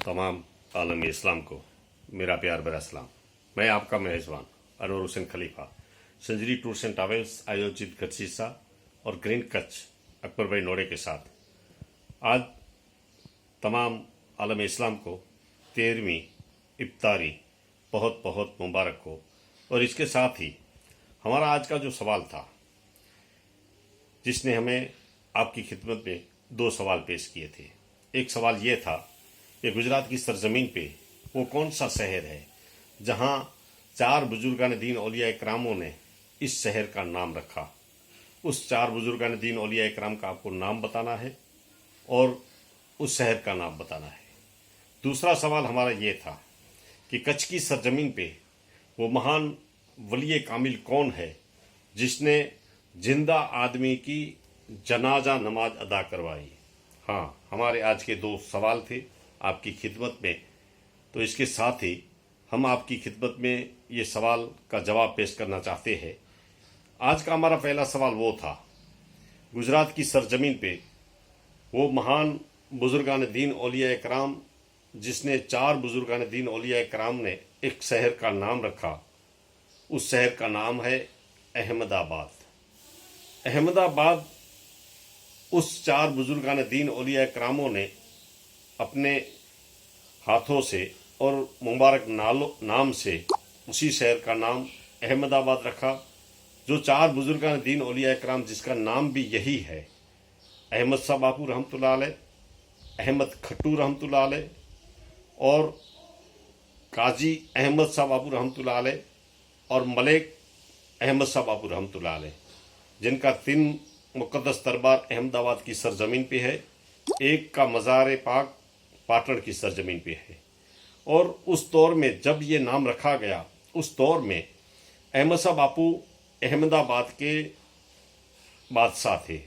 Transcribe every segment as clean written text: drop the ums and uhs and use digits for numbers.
तमाम आलम इस्लाम को मेरा प्यार भरा सलाम। मैं आपका मेज़बान अनवर हुसैन खलीफा संजरी टूर्स एंड ट्रैवल्स आयोजित गच्छीसा और ग्रीन कच्छ अकबर भाई नोड़े के साथ आज तमाम आलम इस्लाम को 13वीं इफ्तारी बहुत बहुत मुबारक हो। और इसके साथ ही हमारा आज का जो सवाल था, जिसने हमें आपकी खिदमत में 2 सवाल पेश किए थे। एक सवाल ये था कि गुजरात की सरजमीन पे वो कौन सा शहर है जहां 4 बुजुर्गान दीन औलिया इकरामों ने इस शहर का नाम रखा। उस 4 बुजुर्गान दीन औलिया इकराम का आपको नाम बताना है और उस शहर का नाम बताना है। दूसरा सवाल हमारा ये था कि कच्छ की सरजमीन पे वो महान वली कामिल कौन है जिसने जिंदा आदमी की जनाजा नमाज अदा करवाई। हाँ, हमारे आज के 2 सवाल थे आपकी खिदमत में। तो इसके साथ ही हम आपकी खिदमत में ये सवाल का जवाब पेश करना चाहते हैं। आज का हमारा पहला सवाल वो था, गुजरात की सरजमीन पे वो महान बुजुर्गान दीन औलिया इकराम जिसने 4 बुजुर्गान दीन औलिया इकराम ने एक शहर का नाम रखा, उस शहर का नाम है अहमदाबाद। अहमदाबाद उस 4 बुजुर्गान दीन औलिया इकरामों ने अपने हाथों से और मुबारक नाम से उसी शहर का नाम अहमदाबाद रखा। जो 4 बुजुर्गान दीन औलिया इकराम जिसका नाम भी यही है, अहमद शाह बापू रहमतुल्लाह अलैह, अहमद खट्टू रहमतुल्लाह अलैह और काजी अहमद शाह बापू रहमतुल्लाह अलैह और मलिक अहमद शाह बापू रहमतुल्लाह अलैह, जिनका 3 मुक़द्दस दरबार अहमदाबाद की सरजमीन पे है। एक का मज़ार पाक पाटन की सरजमीन पे है। और उस दौर में जब ये नाम रखा गया, उस दौर में अहमद शाह बापू अहमदाबाद के बादशाह थे।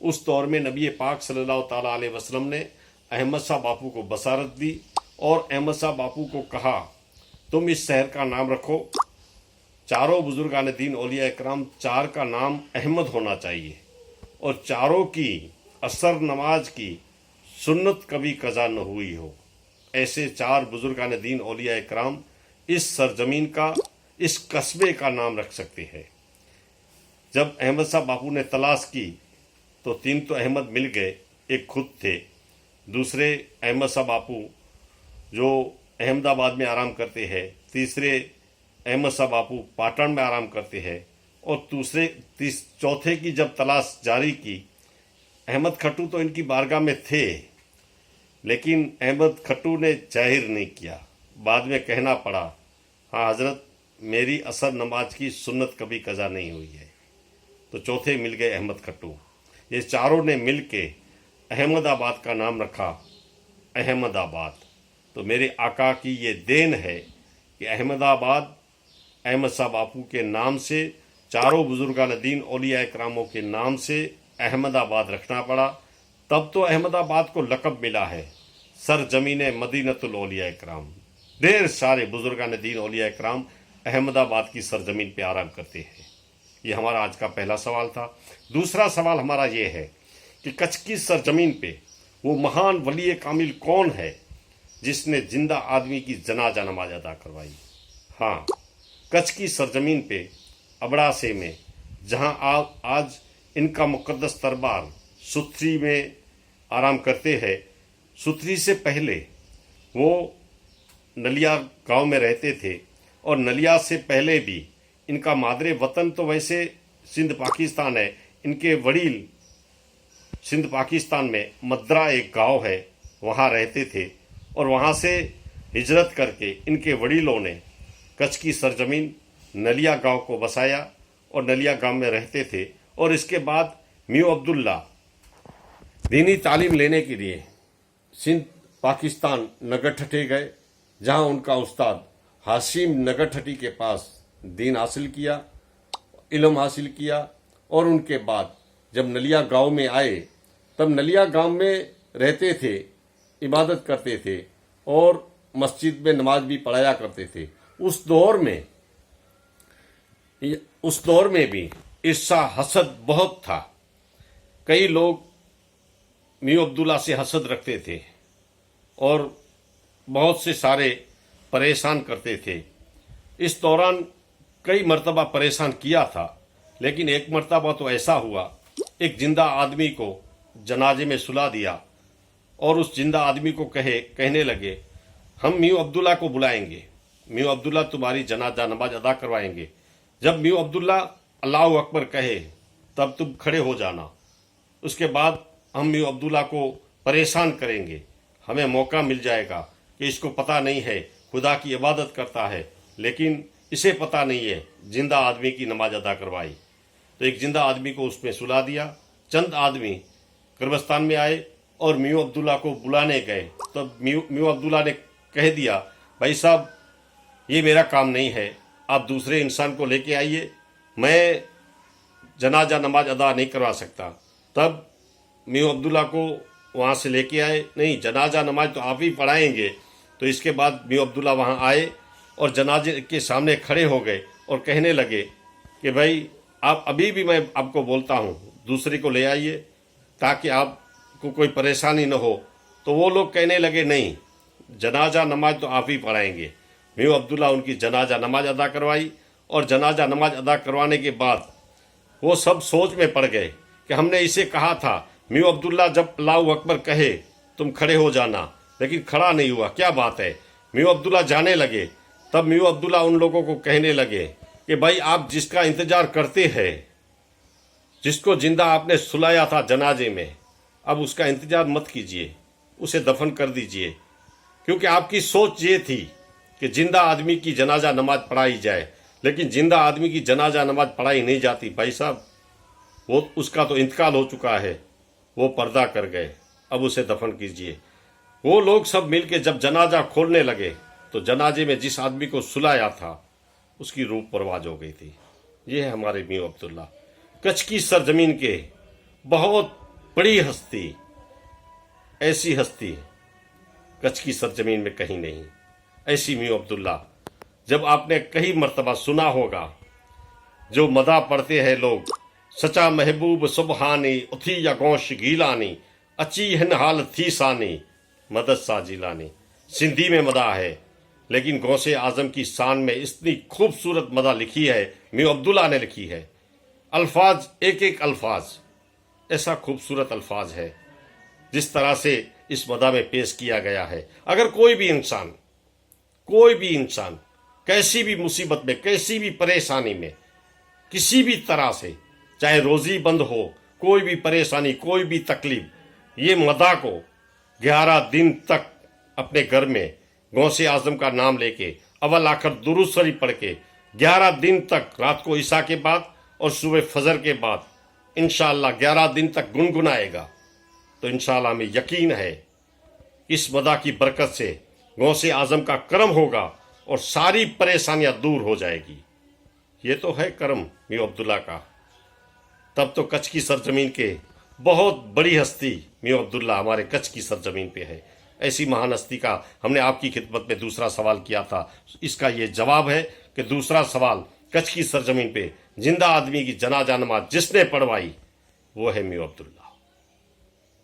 उस दौर में नबी पाक सल्लल्लाहु ताला अलैहि वसल्लम ने अहमद शाह बापू को बसारत दी और अहमद शाह बापू को कहा, तुम इस शहर का नाम रखो। 4 बुजुर्गान दीन औलिया इकराम 4 का नाम अहमद होना चाहिए और 4 की असर नमाज की सुन्नत कभी कज़ा न हुई हो। ऐसे 4 बुजुर्गान दीन औलिया इकराम इस सरजमीन का, इस कस्बे का नाम रख सकते हैं। जब अहमद शाह बापू ने तलाश की तो 3 तो अहमद मिल गए, एक खुद थे, दूसरे अहमद शाह बापू जो अहमदाबाद में आराम करते हैं, तीसरे अहमद शाह बापू पाटन में आराम करते हैं और चौथे की जब तलाश जारी की, अहमद खट्टू तो इनकी बारगाह में थे, लेकिन अहमद खट्टू ने जाहिर नहीं किया। बाद में कहना पड़ा, हाँ हजरत, मेरी असर नमाज की सुन्नत कभी कज़ा नहीं हुई है। तो चौथे मिल गए अहमद खट्टू। ये 4 ने मिल के अहमदाबाद का नाम रखा अहमदाबाद। तो मेरे आका की ये देन है कि अहमदाबाद अहमद शाह बापू के नाम से, 4 बुजुर्गान दीन औलिया इकरामों के नाम से अहमदाबाद रखना पड़ा। तब तो अहमदाबाद को लक़ब मिला है सरजमीन मदीनतुल औलिया इकराम। ढेर सारे बुजुर्गान दीन औलिया इकराम अहमदाबाद की सरजमीन पे आराम करते हैं। ये हमारा आज का पहला सवाल था। दूसरा सवाल हमारा ये है कि कच्छ की सरजमीन पे वो महान वली कामिल कौन है जिसने जिंदा आदमी की जनाजा नमाज अदा करवाई। हाँ, कच्छ की सरजमीन पे अबड़ासे में जहाँ आज इनका मुक़द्दस दरबार सुथरी में आराम करते हैं, सुथरी से पहले वो नलिया गांव में रहते थे और नलिया से पहले भी इनका मादरे वतन तो वैसे सिंध पाकिस्तान है, इनके वडील सिंध पाकिस्तान में मद्रा एक गांव है, वहाँ रहते थे और वहाँ से हिजरत करके इनके वडीलों ने कच्छ की सरजमीन नलिया गांव को बसाया और नलिया गांव में रहते थे। और इसके बाद मियां अब्दुल्ला दीनी तालीम लेने के लिए सिंध पाकिस्तान नगरठट्टी गए, जहां उनका उस्ताद हाशिम नगरठट्टी के पास दीन हासिल किया, इल्म हासिल किया। और उनके बाद जब नलिया गांव में आए, तब नलिया गांव में रहते थे, इबादत करते थे और मस्जिद में नमाज भी पढ़ाया करते थे। उस दौर में भी ईर्षा हसद बहुत था। कई लोग मियां अब्दुल्ला से हसद रखते थे और बहुत से सारे परेशान करते थे। इस दौरान कई मर्तबा परेशान किया था, लेकिन एक मर्तबा तो ऐसा हुआ, एक जिंदा आदमी को जनाजे में सुला दिया और उस जिंदा आदमी को कहने लगे, हम मियां अब्दुल्ला को बुलाएंगे, मियां अब्दुल्ला तुम्हारी जनाजा नमाज अदा करवाएंगे। जब मियां अब्दुल्ला अल्लाह अकबर कहे तब तुम खड़े हो जाना। उसके बाद हम मियां अब्दुल्ला को परेशान करेंगे। हमें मौका मिल जाएगा कि इसको पता नहीं है खुदा की इबादत करता है, लेकिन इसे पता नहीं है जिंदा आदमी की नमाज अदा करवाई। तो एक जिंदा आदमी को उसमें सुला दिया। चंद आदमी कब्रिस्तान में आए और मियां अब्दुल्ला को बुलाने गए। तब मियां अब्दुल्ला ने कह दिया, भाई साहब ये मेरा काम नहीं है, आप दूसरे इंसान को लेके आइए, मैं जनाजा नमाज अदा नहीं करवा सकता। तब मियां अब्दुल्ला को वहाँ से लेके आए, नहीं जनाजा नमाज तो आप ही पढ़ाएंगे। तो इसके बाद मियां अब्दुल्ला वहाँ आए और जनाजे के सामने खड़े हो गए और कहने लगे कि भाई आप अभी भी मैं आपको बोलता हूँ दूसरे को ले आइए ताकि आपको कोई परेशानी न हो। तो वो लोग कहने लगे नहीं, जनाजा नमाज तो आप ही पढ़ाएंगे। मियां अब्दुल्ला उनकी जनाजा नमाज अदा करवाई और जनाजा नमाज अदा करवाने के बाद वो सब सोच में पड़ गए कि हमने इसे कहा था मियां अब्दुल्ला जब अल्लाहु अकबर कहे तुम खड़े हो जाना, लेकिन खड़ा नहीं हुआ, क्या बात है। मियां अब्दुल्ला जाने लगे। तब मियां अब्दुल्ला उन लोगों को कहने लगे कि भाई आप जिसका इंतजार करते हैं, जिसको जिंदा आपने सुलाया था जनाजे में, अब उसका इंतजार मत कीजिए, उसे दफन कर दीजिए। क्योंकि आपकी सोच ये थी कि जिंदा आदमी की जनाजा नमाज पढ़ाई जाए, लेकिन जिंदा आदमी की जनाजा नमाज पढ़ाई नहीं जाती। भाई साहब वो उसका तो इंतकाल हो चुका है, वो पर्दा कर गए, अब उसे दफन कीजिए। वो लोग सब मिलके जब जनाजा खोलने लगे तो जनाजे में जिस आदमी को सुलाया था उसकी रूह परवाज हो गई थी। ये है हमारे मियां अब्दुल्ला, कच्छ की सरजमीन के बहुत बड़ी हस्ती। ऐसी हस्ती कच्छ की सरजमीन में कहीं नहीं, ऐसी मियां अब्दुल्ला। जब आपने कई मर्तबा सुना होगा जो मदा पढ़ते हैं लोग, सचा महबूब सुबहानी उथी या गौश गीलानी अची हिन हाल थी सानी मदद साजिलानी। सिंधी में मदा है, लेकिन गौसे आजम की शान में इतनी खूबसूरत मदा लिखी है, मियां अब्दुल्ला ने लिखी है। अल्फाज एक एक अल्फाज ऐसा खूबसूरत अल्फाज है जिस तरह से इस मदा में पेश किया गया है। अगर कोई भी इंसान कैसी भी मुसीबत में, कैसी भी परेशानी में, किसी भी तरह से, चाहे रोजी बंद हो, कोई भी परेशानी, कोई भी तकलीफ, ये मदा को 11 दिन तक अपने घर में गौसे आजम का नाम लेके अव्वल आखिर दुरूद शरीफ पढ़ के 11 दिन तक, रात को ईशा के बाद और सुबह फजर के बाद इंशाअल्लाह 11 दिन तक गुनगुनाएगा। तो इंशाअल्लाह हमें यकीन है इस मदा की बरकत से गौसे आजम का करम होगा और सारी परेशानियां दूर हो जाएगी। ये तो है करम मियां अब्दुल्ला का। तब तो कच्छ की सरजमीन के बहुत बड़ी हस्ती मियां अब्दुल्ला हमारे कच्छ की सरजमीन पे है। ऐसी महान हस्ती का हमने आपकी खिदमत में दूसरा सवाल किया था, इसका ये जवाब है कि दूसरा सवाल कच्छ की सरजमीन पे जिंदा आदमी की जनाजा नमाज जिसने पढ़वाई वो है मियां अब्दुल्ला।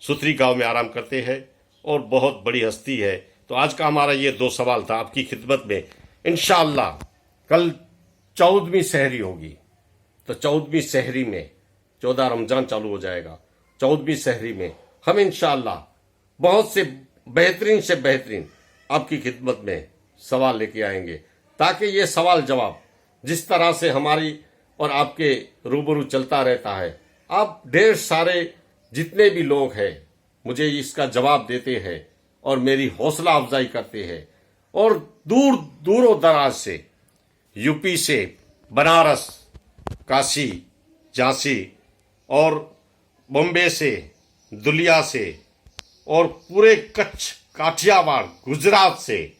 सुथरी गांव में आराम करते हैं और बहुत बड़ी हस्ती है। तो आज का हमारा ये 2 सवाल था आपकी खिदमत में। इंशाअल्लाह कल 14वीं सहरी होगी, तो 14वीं सहरी में 14 रमजान चालू हो जाएगा। 14वीं सहरी में हम इंशाअल्लाह बहुत से बेहतरीन आपकी खिदमत में सवाल लेके आएंगे, ताकि ये सवाल जवाब जिस तरह से हमारी और आपके रूबरू चलता रहता है, आप ढेर सारे जितने भी लोग हैं मुझे इसका जवाब देते हैं और मेरी हौसला अफजाई करते हैं। और दूरों दराज से, यूपी से, बनारस, काशी, झांसी और बॉम्बे से, दुलिया से और पूरे कच्छ, काठियावाड़, गुजरात से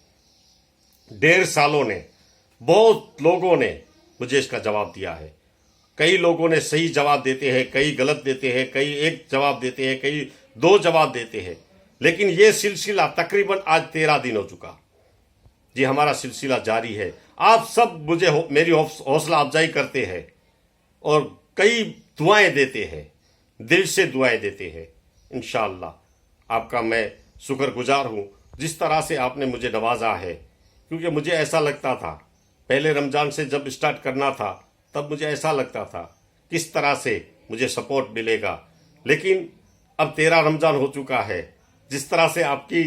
ढेर सालों ने बहुत लोगों ने मुझे इसका जवाब दिया है। कई लोगों ने सही जवाब देते हैं, कई गलत देते हैं, कई एक जवाब देते हैं, कई 2 जवाब देते हैं, लेकिन ये सिलसिला तकरीबन आज 13 दिन हो चुका जी, हमारा सिलसिला जारी है। आप सब मुझे मेरी हौसला अफजाई करते हैं और कई दुआएं देते हैं, दिल से दुआएं देते हैं। इंशाअल्लाह आपका मैं शुक्रगुजार हूं जिस तरह से आपने मुझे नवाजा है, क्योंकि मुझे ऐसा लगता था पहले रमजान से जब स्टार्ट करना था तब मुझे ऐसा लगता था किस तरह से मुझे सपोर्ट मिलेगा, लेकिन अब 13 रमजान हो चुका है। जिस तरह से आपकी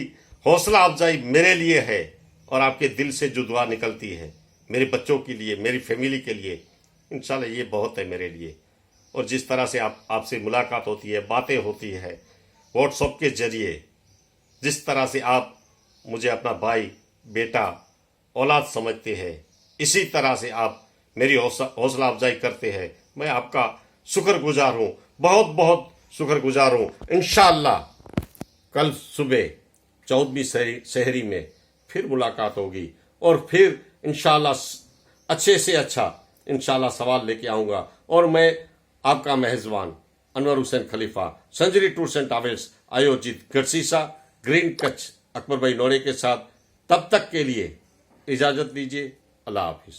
हौसला अफजाई मेरे लिए है और आपके दिल से जो दुआ निकलती है मेरे बच्चों के लिए, मेरी फैमिली के लिए, इंशाल्लाह ये बहुत है मेरे लिए। और जिस तरह से आपसे मुलाकात होती है, बातें होती है व्हाट्सएप के जरिए, जिस तरह से आप मुझे अपना भाई, बेटा, औलाद समझते हैं, इसी तरह से आप मेरी हौसला अफजाई करते हैं। मैं आपका शुक्रगुजार हूँ, बहुत बहुत शुक्रगुजार हूँ। इंशाअल्लाह कल सुबह 14वीं शहरी में फिर मुलाकात होगी और फिर इंशाअल्लाह अच्छे से अच्छा इंशाअल्लाह सवाल लेके आऊँगा। और मैं आपका मेहजबान अनवर हुसैन खलीफा, संजरी टूर्स एंड ट्रैवल्स आयोजित गढ़सीसा ग्रीन कच्छ अकबर भाई नोड़े के साथ तब तक के लिए इजाज़त दीजिए। अल्लाह हाफिज़।